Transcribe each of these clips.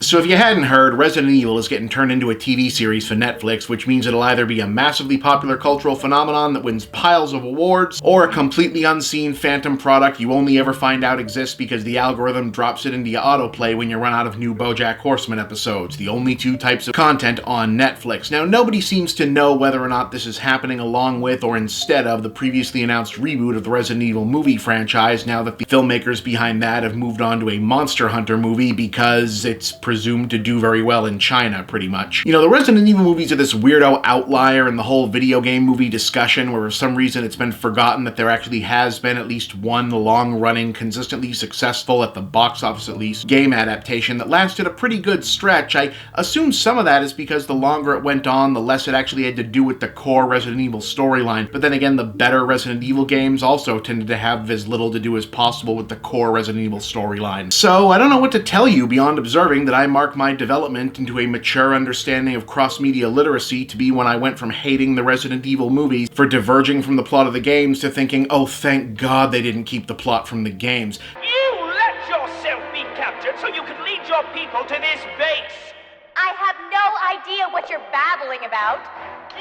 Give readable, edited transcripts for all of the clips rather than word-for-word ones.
So if you hadn't heard, Resident Evil is getting turned into a TV series for Netflix, which means it'll either be a massively popular cultural phenomenon that wins piles of awards, or a completely unseen phantom product you only ever find out exists because the algorithm drops it into your autoplay when you run out of new BoJack Horseman episodes, the only two types of content on Netflix. Now, nobody seems to know whether or not this is happening along with or instead of the previously announced reboot of the Resident Evil movie franchise, now that the filmmakers behind that have moved on to a Monster Hunter movie because it's presumed to do very well in China, pretty much. You know, the Resident Evil movies are this weirdo outlier in the whole video game movie discussion, where for some reason it's been forgotten that there actually has been at least one long-running, consistently successful, at the box office at least, game adaptation that lasted a pretty good stretch. I assume some of that is because the longer it went on, the less it actually had to do with the core Resident Evil storyline. But then again, the better Resident Evil games also tended to have as little to do as possible with the core Resident Evil storyline. So I don't know what to tell you beyond observing that I mark my development into a mature understanding of cross-media literacy to be when I went from hating the Resident Evil movies for diverging from the plot of the games to thinking, oh, thank God they didn't keep the plot from the games. You let yourself be captured so you could lead your people to this base! I have no idea what you're babbling about.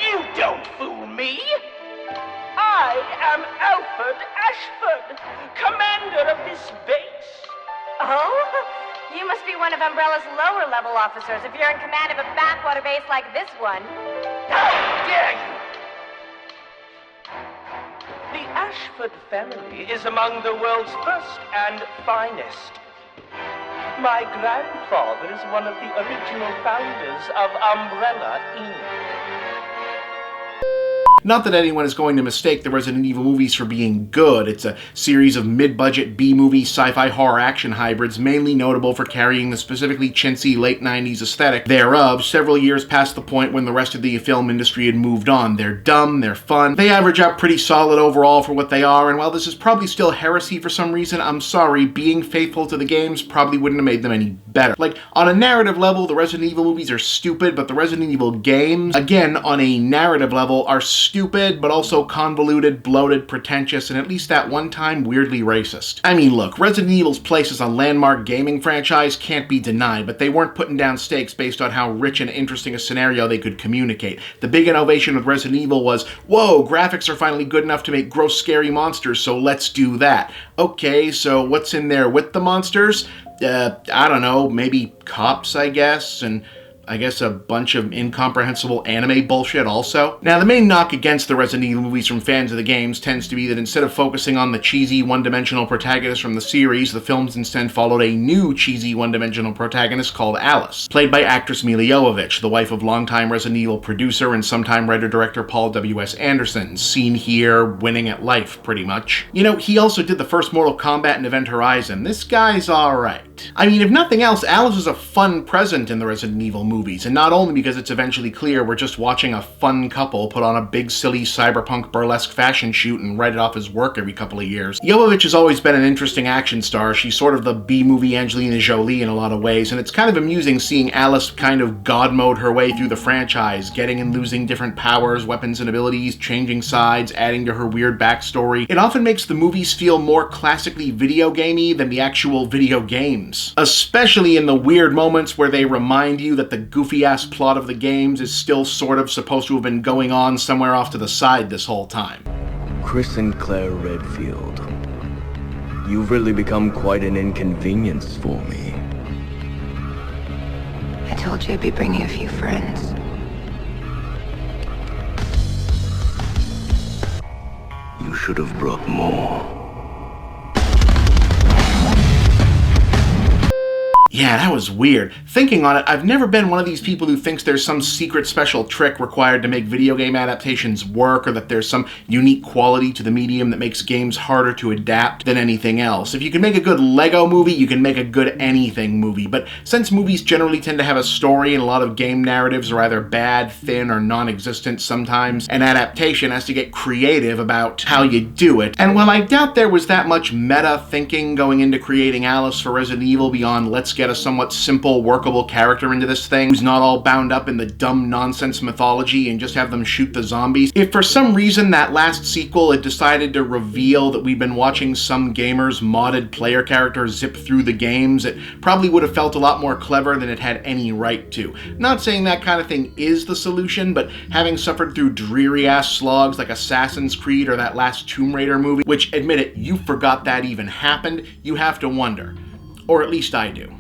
You don't fool me! I am Alfred Ashford, commander of this base. Oh? You must be one of Umbrella's lower-level officers if you're in command of a backwater base like this one. How dare you! The Ashford family is among the world's first and finest. My grandfather is one of the original founders of Umbrella, Inc. Not that anyone is going to mistake the Resident Evil movies for being good. It's a series of mid-budget B-movie sci-fi horror action hybrids, mainly notable for carrying the specifically chintzy late 90s aesthetic thereof, several years past the point when the rest of the film industry had moved on. They're dumb, they're fun, they average out pretty solid overall for what they are, and while this is probably still heresy for some reason, I'm sorry, being faithful to the games probably wouldn't have made them any better. Like, on a narrative level, the Resident Evil movies are stupid, but the Resident Evil games, again, on a narrative level, are stupid, but also convoluted, bloated, pretentious, and at least that one time, weirdly racist. I mean, look, Resident Evil's place as a landmark gaming franchise can't be denied, but they weren't putting down stakes based on how rich and interesting a scenario they could communicate. The big innovation with Resident Evil was, whoa, graphics are finally good enough to make gross, scary monsters, so let's do that. Okay, so what's in there with the monsters? I don't know, maybe cops, I guess, and I guess a bunch of incomprehensible anime bullshit also. Now, the main knock against the Resident Evil movies from fans of the games tends to be that instead of focusing on the cheesy, one-dimensional protagonist from the series, the films instead followed a new cheesy, one-dimensional protagonist called Alice, played by actress Milla Jovovich, the wife of longtime Resident Evil producer and sometime writer-director Paul W.S. Anderson, seen here winning at life, pretty much. You know, he also did the first Mortal Kombat and Event Horizon. This guy's alright. I mean, if nothing else, Alice is a fun present in the Resident Evil movies, and not only because it's eventually clear we're just watching a fun couple put on a big silly cyberpunk burlesque fashion shoot and write it off as work every couple of years. Jovovich has always been an interesting action star. She's sort of the B-movie Angelina Jolie in a lot of ways, and it's kind of amusing seeing Alice kind of god mode her way through the franchise, getting and losing different powers, weapons, and abilities, changing sides, adding to her weird backstory. It often makes the movies feel more classically video gamey than the actual video games, especially in the weird moments where they remind you that the goofy-ass plot of the games is still sort of supposed to have been going on somewhere off to the side this whole time. Chris and Claire Redfield, you've really become quite an inconvenience for me. I told you I'd be bringing a few friends. You should have brought more. Yeah, that was weird. Thinking on it, I've never been one of these people who thinks there's some secret special trick required to make video game adaptations work, or that there's some unique quality to the medium that makes games harder to adapt than anything else. If you can make a good Lego movie, you can make a good anything movie. But since movies generally tend to have a story and a lot of game narratives are either bad, thin, or non-existent sometimes, an adaptation has to get creative about how you do it. And while I doubt there was that much meta thinking going into creating Alice for Resident Evil beyond let's get a somewhat simple, workable character into this thing who's not all bound up in the dumb nonsense mythology and just have them shoot the zombies. If for some reason that last sequel had decided to reveal that we've been watching some gamer's modded player character zip through the games, it probably would have felt a lot more clever than it had any right to. Not saying that kind of thing is the solution, but having suffered through dreary-ass slogs like Assassin's Creed or that last Tomb Raider movie, which, admit it, you forgot that even happened, you have to wonder. Or at least I do.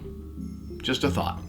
Just a thought.